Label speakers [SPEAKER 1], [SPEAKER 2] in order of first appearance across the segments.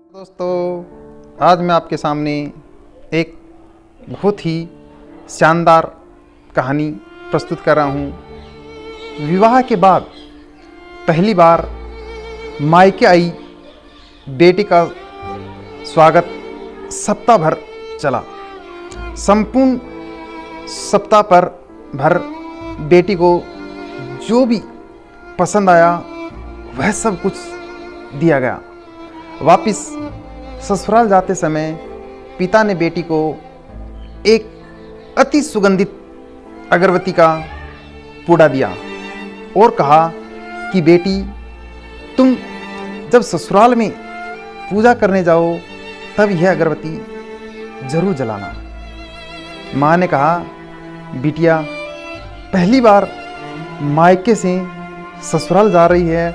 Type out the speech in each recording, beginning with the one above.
[SPEAKER 1] दोस्तों, आज मैं आपके सामने एक बहुत ही शानदार कहानी प्रस्तुत कर रहा हूँ। विवाह के बाद पहली बार मायके आई बेटी का स्वागत सप्ताह भर चला। संपूर्ण सप्ताह भर बेटी को जो भी पसंद आया वह सब कुछ दिया गया। वापिस ससुराल जाते समय पिता ने बेटी को एक अति सुगंधित अगरबत्ती का पूड़ा दिया और कहा कि बेटी, तुम जब ससुराल में पूजा करने जाओ तब यह अगरबत्ती जरूर जलाना। माँ ने कहा, बिटिया, पहली बार मायके से ससुराल जा रही है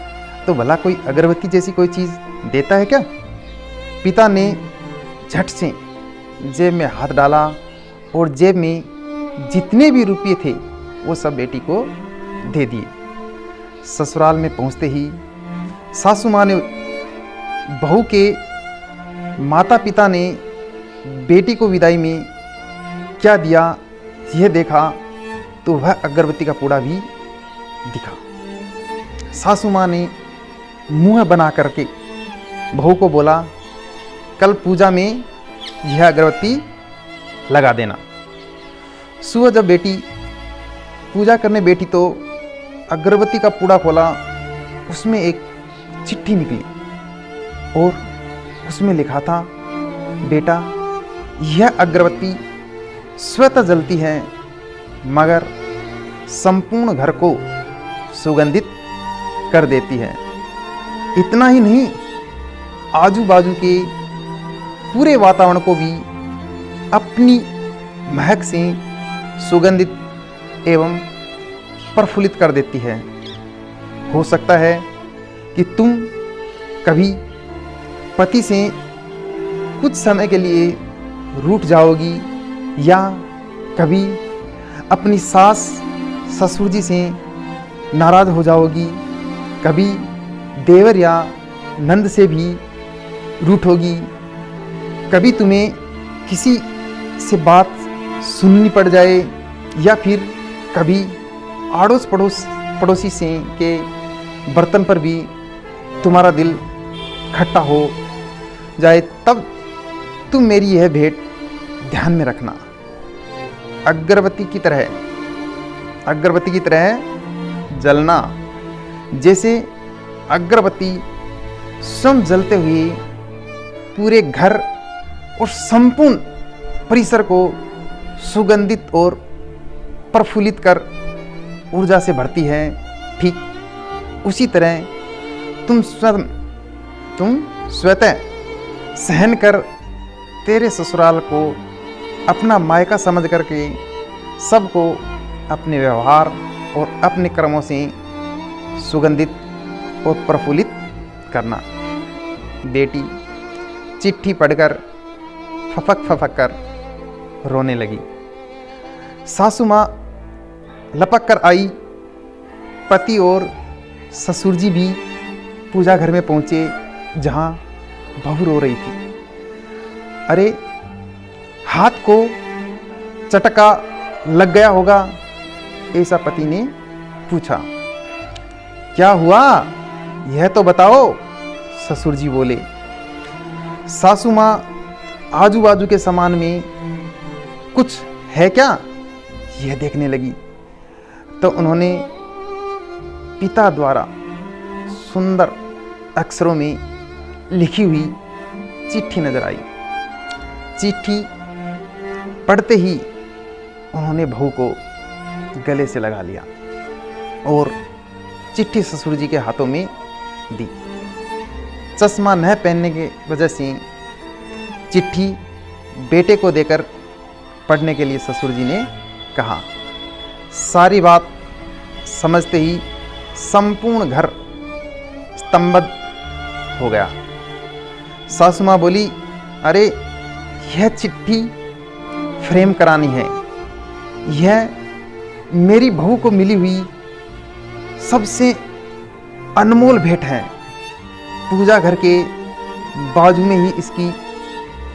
[SPEAKER 1] तो भला कोई अगरबत्ती जैसी कोई चीज़ देता है क्या? पिता ने झट से जेब में हाथ डाला और जेब में जितने भी रुपये थे वो सब बेटी को दे दिए। ससुराल में पहुंचते ही सासू माँ ने बहू के माता पिता ने बेटी को विदाई में क्या दिया यह देखा तो वह अगरबत्ती का पूड़ा भी दिखा। सासू माँ ने मुंह बना करके बहू को बोला, कल पूजा में यह अगरबत्ती लगा देना। सुबह जब बेटी पूजा करने बैठी तो अगरबत्ती का पूड़ा खोला, उसमें एक चिट्ठी निकली और उसमें लिखा था, बेटा, यह अगरबत्ती स्वतः जलती है मगर संपूर्ण घर को सुगंधित कर देती है। इतना ही नहीं, आजू बाजू के पूरे वातावरण को भी अपनी महक से सुगंधित एवं प्रफुल्लित कर देती है। हो सकता है कि तुम कभी पति से कुछ समय के लिए रूठ जाओगी या कभी अपनी सास ससुर जी से नाराज हो जाओगी, कभी देवर या नंद से भी रूठोगी, कभी तुम्हें किसी से बात सुननी पड़ जाए या फिर कभी आड़ोस पड़ोसी से के बर्तन पर भी तुम्हारा दिल खट्टा हो जाए, तब तुम मेरी यह भेंट ध्यान में रखना। अगरबत्ती की तरह जलना। जैसे अगरबत्ती स्वयं जलते हुए पूरे घर और संपूर्ण परिसर को सुगंधित और प्रफुल्लित कर ऊर्जा से भरती है, ठीक उसी तरह तुम स्वतः सहन कर तेरे ससुराल को अपना मायका समझ करके सबको अपने व्यवहार और अपने कर्मों से सुगंधित और प्रफुल्लित करना। बेटी चिट्ठी पढ़कर फपक कर रोने लगी। सासू माँ लपक कर आई। पति और ससुर जी भी पूजा घर में पहुँचे जहाँ बहू रो रही थी। अरे, हाथ को चटका लग गया होगा, ऐसा पति ने पूछा। क्या हुआ यह तो बताओ, ससुर जी बोले। सासू माँ आजू बाजू के सामान में कुछ है क्या यह देखने लगी तो उन्होंने पिता द्वारा सुंदर अक्षरों में लिखी हुई चिट्ठी नजर आई। चिट्ठी पढ़ते ही उन्होंने बहू को गले से लगा लिया और चिट्ठी ससुर जी के हाथों में दी। चश्मा न पहनने की वजह से चिट्ठी बेटे को देकर पढ़ने के लिए ससुर जी ने कहा। सारी बात समझते ही संपूर्ण घर स्तंभित हो गया। सासू माँ बोली, अरे, यह चिट्ठी फ्रेम करानी है। यह मेरी बहू को मिली हुई सबसे अनमोल भेंट है। पूजा घर के बाजू में ही इसकी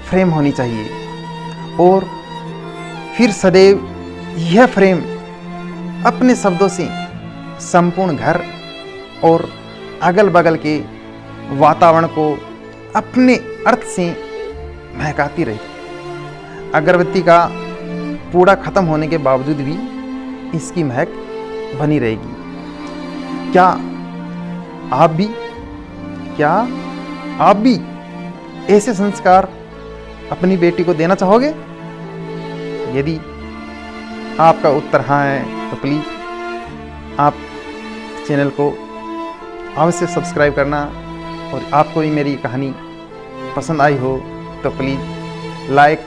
[SPEAKER 1] फ्रेम होनी चाहिए और फिर सदैव यह फ्रेम अपने शब्दों से संपूर्ण घर और अगल बगल के वातावरण को अपने अर्थ से महकाती रही। अगरबत्ती का पूरा खत्म होने के बावजूद भी इसकी महक बनी रहेगी। क्या आप भी ऐसे संस्कार अपनी बेटी को देना चाहोगे? यदि आपका उत्तर हाँ है तो प्लीज़ आप चैनल को अवश्य सब्सक्राइब करना, और आपको भी मेरी कहानी पसंद आई हो तो प्लीज़ लाइक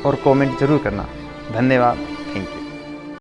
[SPEAKER 1] और कमेंट ज़रूर करना। धन्यवाद।